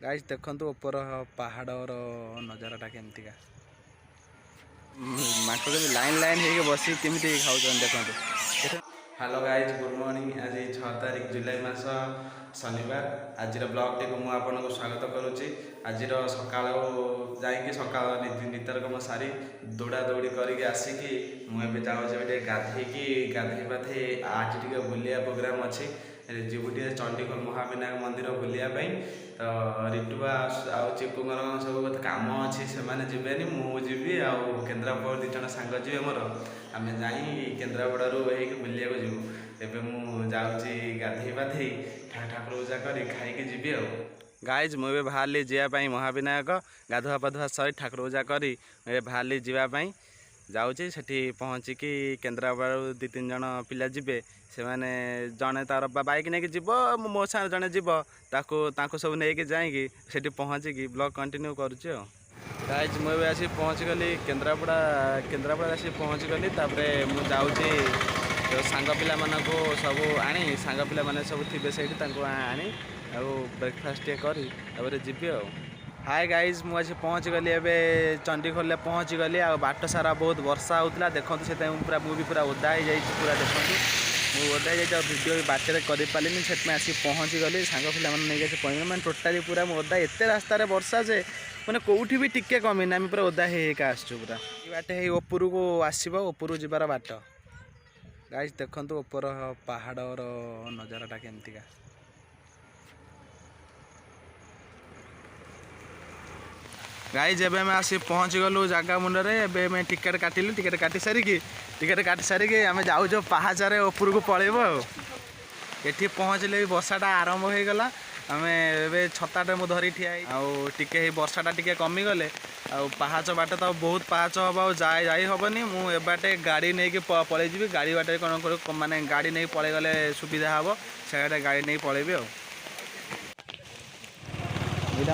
Guys देखंतु ऊपर पहाड़र नजाराटा केमतिका माको line line हे बसी केमती खाऊन देखो। Hello guys good morning. आज 6 तारीख जुलाई मास शनिवार। आज ब्लॉग टी को आपको स्वागत करुच्ची। आज सका सका नितरकम सारी दौड़ा दौड़ी करके आसिकी मुझे जाऊँगी गाधेकी गाधे पाधे आज टे बुलिया प्रोग्राम अच्छी जीवु टे चंडीखोल महाविनायक मंदिर बुलायापी। तो रिटुआ आउ चिकुर सब कम अच्छी से जीवेनि मुझे केन्द्रापड़ा दी जन सांग जी मोर आम जा केन्द्रापड़ू बुलिया जीवु। एबे मु जाऊँगी गाधे पाधे ठाकुर पूजा कर खाई जीवी आ गाइज मुझे बाहरी जावाई महाविनायक गाधुआ पाधुआ सरी ठाकुर पूजा करी बाहरी जावाई जाऊँगी। सेठी पहुँचिकी केन्द्रापड़ा दी तीन जन पिला जीवे से मैंने जड़े तार बाइक नहीं जीव मो साथ जड़े जीव सब नहीं जाकि सेठी पहुँचिकी ब्लॉग कंटिन्यू करुच्ची। गाइज मुझे आसी पहुँचीगली केन्द्रापड़ा आसी पहुँचीगली। मुझे जाऊँगी सांग पिला मानक सब आनी सांग पिला माने सब थे से आनी ब्रेकफास्ट करी जीवी आ। हाय गाइज मुझे पहुँची गली एवं चंडीखोल पहुँचीगली बाट सारा बहुत वर्षा होता देखो से पूरा मुझे पूरा ओदा हो जाए पूरा देखो मुझे ओदा हो भिडियो बाटे करें से आसी पहुँची गली सांग पिला नहीं पहुँच मैंने टोटाली पूरा ओदा एत रास्त वर्षा जे मैंने कौटी भी टिके कमी आम पूरा ओदा होगा आसचु पूरा बाटे ऊपर को आसब ऊपर जीवार बाट। गाइज देखो ऊपर पहाड़र नजाराटा केमतिका गाइज एवं आम आसी पहुँची गलु जगह मुंडे एवं टिकेट काटिलु टिकेट काटी सारिकी आम जाऊँ पहाचारे ऊपर को पलैब ये पहुँचले वर्षाटा आरंभ हो गला। आम ए छताटे मुझे धरी ठिया आगे वर्षाटा टी कमिगले पहाच बाट तो बहुत पहाच हम जाई हेनी मुझे गाड़ी नहीं पलैजी गाड़ी बाटे कौन माने गाड़ी नहीं पलै गले सुविधा हम से गाड़ी नहीं पलैबी आ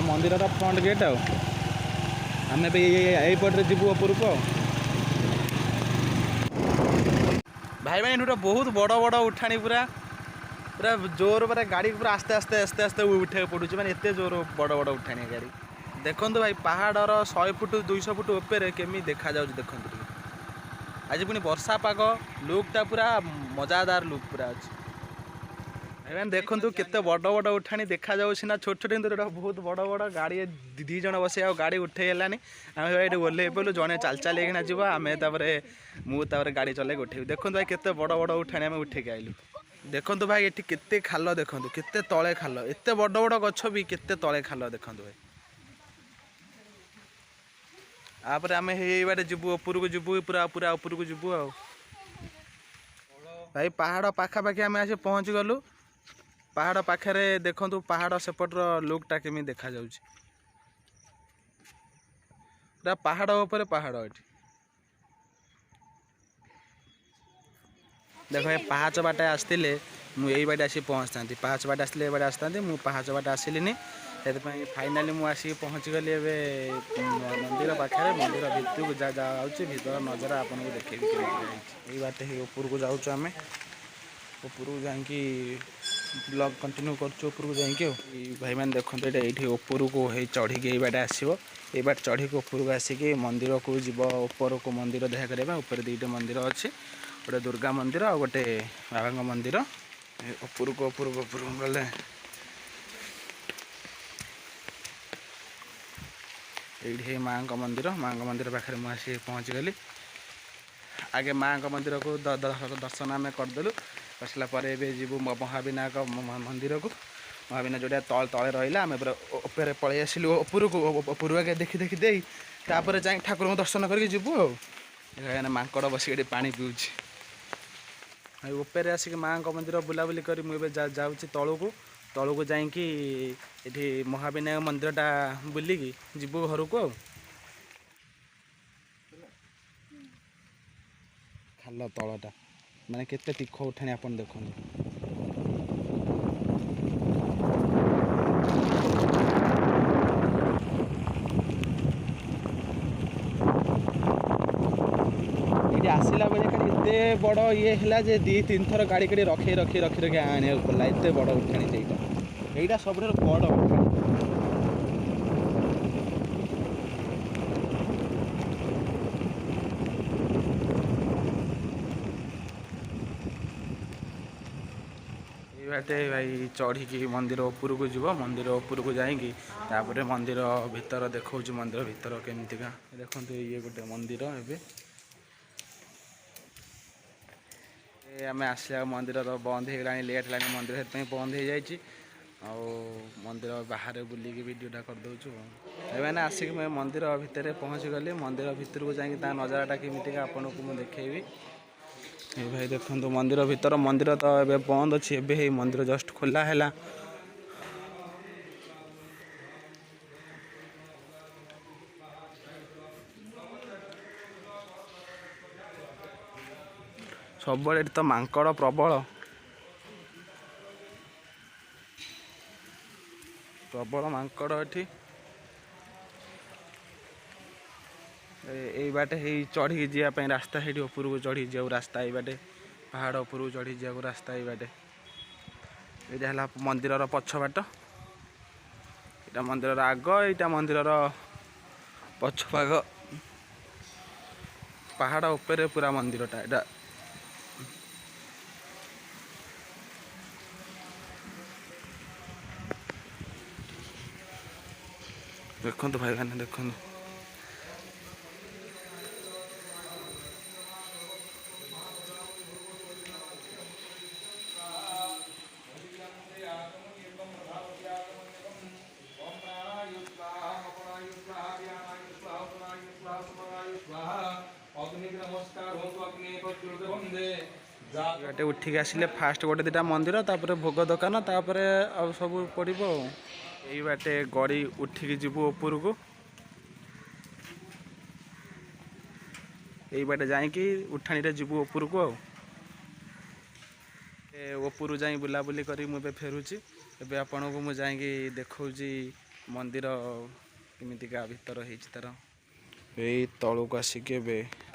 मंदिर फ्रंट गेट आम यहीपटे जीवु ऊपर को भाई भाई गोटे बहुत बड़ बड़ उठाणी पूरा पूरा जोर पूरा गाड़ी पूरा आस्ते आस्ते आस्ते आस्ते उठे पड़ू मैंने एत जोर बड़ बड़ उठाणी गाड़ी देखो भाई पहाड़र 100 फुट 200 फुट ऊपर केमी देखा जाऊँ देखो आज पुणी वर्षा पाग लुकटा पूरा मजादार लुक पूरा अच्छे भाई देखो केते बड़ बड़ उठाणी देखा जाऊना छोट छोट किंतु बहुत बड़ बड़ गाड़ी दी जन बसे गाड़ी उठे गलानी आम ये ओल्ल पड़ू जड़े चाल चाल जी आम मुझे गाड़ी चल उठे देखो भाई केते बड़ बड़ उठाणी आम उठे आइलु। देखो भाई ये केते खाल देखो केते तले खाल एत बड़ बड़ गछ भी केते तले खाल देखो भाई आप आम बाटे जीवु ऊपर को जीवु पूरा पूरा ऊपर को जीवु आ भाई पहाड़ पाखापाखि आम आसी पहुँच गलु पहाड़ पाखे देखो पहाड़ सेपटर लुकटा केमी देखा जाउछि पूरा पहाड़ ऊपर पहाड़ ये देख ये पहाच बाटे आसते मुझे बाटे आसी पहुँचता पहाच बाटे आसते बाटे आसता मुझे पहाच बाटे आसलिनी से फाइनाली मुझे पहुँची गली मंदिर पाखे मंदिर भितर को जाऊँगी भर नजर आपको देखेबी ये बाटे ऊपर को जाऊँ आम ऊपर को जाकि ब्लॉग कंटिन्यू कर ऊपर को जाकि भाई मैंने देखते ये ऊपर को चढ़ी ये बाटे आसो ये बाट चढ़ी ऊपर को आसिक मंदिर को जीव ऊपर को मंदिर देखा करवा ऊपर दुईटा मंदिर अच्छे गोटे दुर्गा मंदिर और गोटे बाबा मंदिर ऊपर को गले ये माँ मंदिर पाखे मुझे पहुँच गली आगे माँ मंदिर को दर्शन आम करदेलु करसला जीवु महाविनायक मंदिर को महाविनायक जोटा तल तले रहा आम ऊपर पलि आसलु ऊपर आगे देखी देखी दे तापर जा ठाकुर को दर्शन करके जीवु आ मांकड़ बस पानी पीऊँच ऊपर आसिक माँ मंदिर बुलाबुली कर मुझे जाऊँगी तलू को जाकि महाविनायक मंदिरटा बुलिकी जीवु घर को खाल तलटा माने केते तीख उठाणी आपन देखो ये आसला बेले एते बड़ ये है जे 2-3 थर गाड़ी कड़ी रखे रखे रखे रखे आने पड़ा एत बड़ उठाणी यहाँ सब बड़ उठाणी बाटे भाई चढ़ी मंदिर उपरक जीव मंदिर उपरक जापर मंदिर भीतर देखा मंदिर भीतर केमतिका देखो ये गोटे मंदिर एम आसला मंदिर बंद हो लेट है मंदिर से बंद हो जाए मंदिर बाहर बुलिकी वीडियोटा करदे मैंने आसिक मैं मंदिर भितर पहुँची गली मंदिर भितर को जाकि नजाराटा केमितिका आपन को मुझे देखी ये भाई देखो मंदिर भीतर मंदिर तो ये बंद अच्छी एवं मंदिर जस्ट खोला है सब तो मांकड़ प्रबल प्रबल मांकड़ ये बाटे चढ़ी जावाई रास्ता है ऊपर को चढ़ी जा रास्ता ये बाटे पहाड़ ऊपर को चढ़ी जा रास्ता ये बाटे यहाँ मंदिर पछबाट यहाँ मंदिर आग यहाँ मंदिर पछभाग पहाड़ ऊपर पूरा मंदिरटा यहाँ देखो भाई मैंने देखो उठिक आसिले फास्ट गोटे दुटा मंदिर तापर भोग दुकान तापर आ सब पड़ो यही बाटे गड़ी उठिक जीवु ऊपर को यही बाटे जाकि उठाणी जीवु ऊपर को ऊपर जा बुलाबुली कर मुझे फेरुची एबे आपन को मुझे जाकि देखौची मंदिर केमितिका भीतर है तार यही तलू आसिक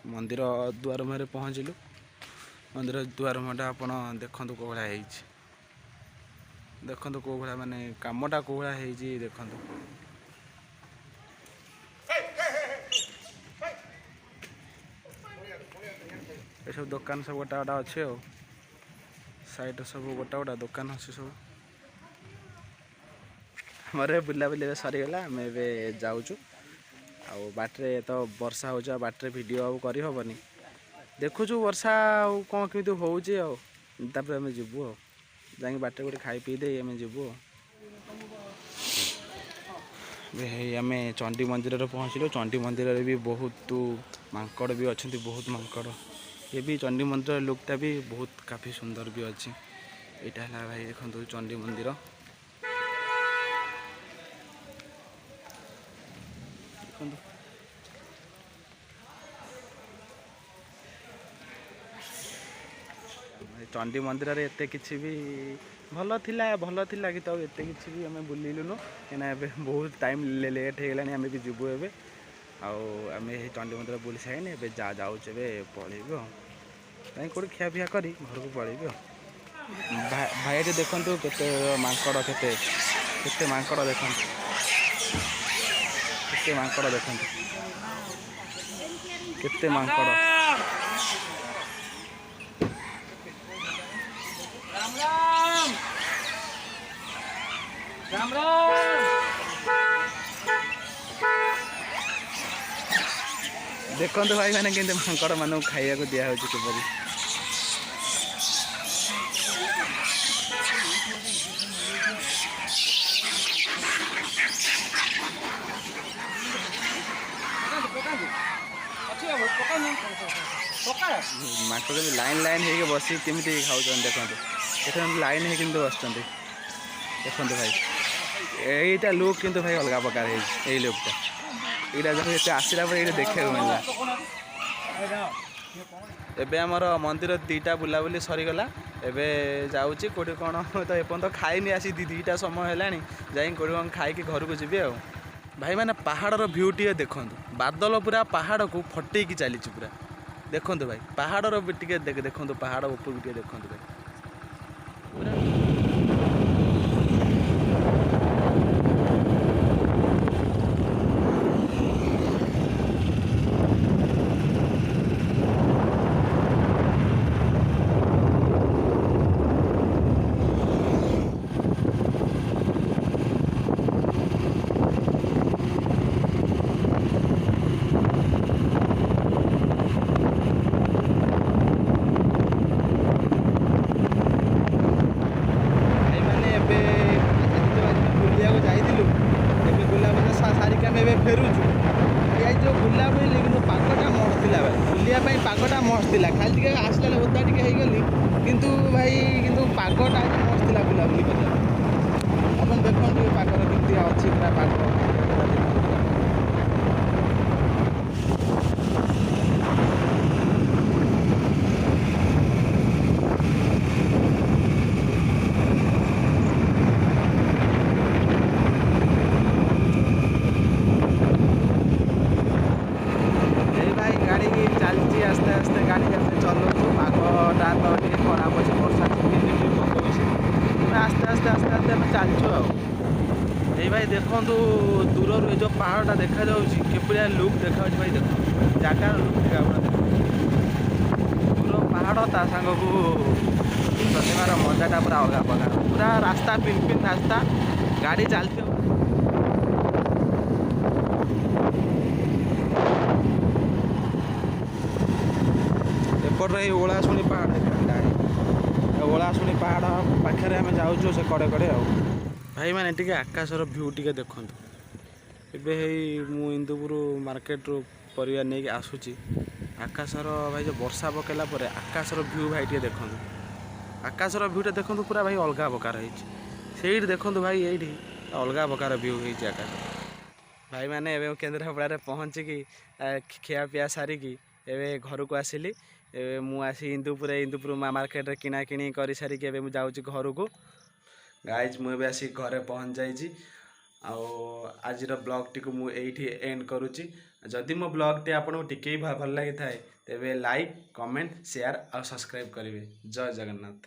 मंदिर द्वार मुहर पहुँचलु मंदिर द्वार मुहटा आपड़ देखु कौ भाया देखु कौ भाया माने कामटा कौ भाया देखु ये सब दुकान सब गोटा गोटा अच्छे साइड सब गोटा गोटा दुकान अच्छे सब हमारे बुलाबुली सरीगला आम ए जाऊँ बाटे तो वर्षा हो बाटे वीडियो आउ कर हेनी देखुचु वर्षा कौन कमी होपर आम जीवु जा बाटे गोटे खाई पी दे आम जीवु आम चंडी मंदिर पहुँचलु चंडी मंदिर भी बहुत मांकड़ भी अच्छा बहुत मांकड़ ये भी चंडी मंदिर लुकटा भी बहुत काफ़ी सुंदर भी अच्छी यहाँ है भाई देखो चंडी मंदिर चंडी मंदिर रे एते किछि भी भल थिला कि तो एते किछि भी आम बुलिलुनु कहीं बहुत टाइम लेट हो गलानी आम भी जीवु एबे आम चंडी मंदिर बुली सारे ए जाऊे पलैबु कहीं कौट खियापिया कर घर को पलैबु भाई देखु केते मांकड़ केते मांकड़ देखु केते मांकड़ देखु केते मांकड़ राम राम देखो भाई मैंने के मांकड़ मान खाया दिया किपरि मांकड़ भी लाइन लाइन हो बस केमी खाऊ देखो लाइन हो बस देखो भाई यहीटा लुक किंतु भाई अलग प्रकार है लुकटा यहाँ जब आसला ये देखा मिलला एबे आमर मंदिर दीटा बुलाबुली सरीगला एबे जाऊँगी कौटी कौन तो एपर्तन खाईनी आसी दीटा समय है जाई कौटी कौन खाई घर को जी भाई मैंने पहाड़ भ्यू टे देखो बादल पूरा पहाड़ को फटेकी चली पूरा देखो भाई पहाड़ टे देखो पहाड़ ऊपर टे देखो भाई पूरा फेरुचु ये जो बुला बुली कि पागटा मस्त था भाई बुलिया पागटा मस्त था खाली टे आसला ओदा टे गली किंतु भाई किंतु पागटा मस्त था बुलाबुली करने आप देखते पागर केमती अच्छी पूरा पाग चलती आस्ते आस्ते गाड़ी आस्ते चलाऊँ पागटा तो ये खराब अच्छे वर्षा पकाऊँ आस्ते आस्ते आस्ते आस्ते आम चलचु आई भाई देखु दूर जो पहाड़टा देखा केपरिया लुक देखा भाई देख जगार लुक देखा दूर पहाड़ ता सांग को चलेबार मजाटा पूरा अलग प्रकार पूरा रास्ता पिन पिन रास्ता गाड़ी चलती एपटे ओलाशुणी पहाड़ देखा ओलाशुणी पहाड़ पाखे आम जाऊँ से कड़े कड़े आ भाई मैंने टी आकाशर भ्यू टी देखु एबे मु इंदुपुर मार्केट रू परिवार नहीं आसूची आकाशर भाई जो वर्षा पकेला पर आकाशर भ्यू भाई टी देखु आकाशर भ्यूटा देखु पूरा भाई अलग प्रकार है देखु भाई ये अलग प्रकार भ्यू होती आकाश भाई मैंने एवं केन्द्रापड़ा पहुँचिकी खिया पिया सारिकी एवं घर को आसिली मुझे इंदुपुर मार्केट किना किणी कर सारिकी जाऊँगी घर को गाइज मुझे आसी घरे पहुँच जाइए आज ब्लॉग टी को एठी एंड करुच्ची जदि मो ब्लॉग टी आपको टिके भल लगी था तेरे लाइक कमेंट शेयर और सब्सक्राइब करेंगे जय जगन्नाथ।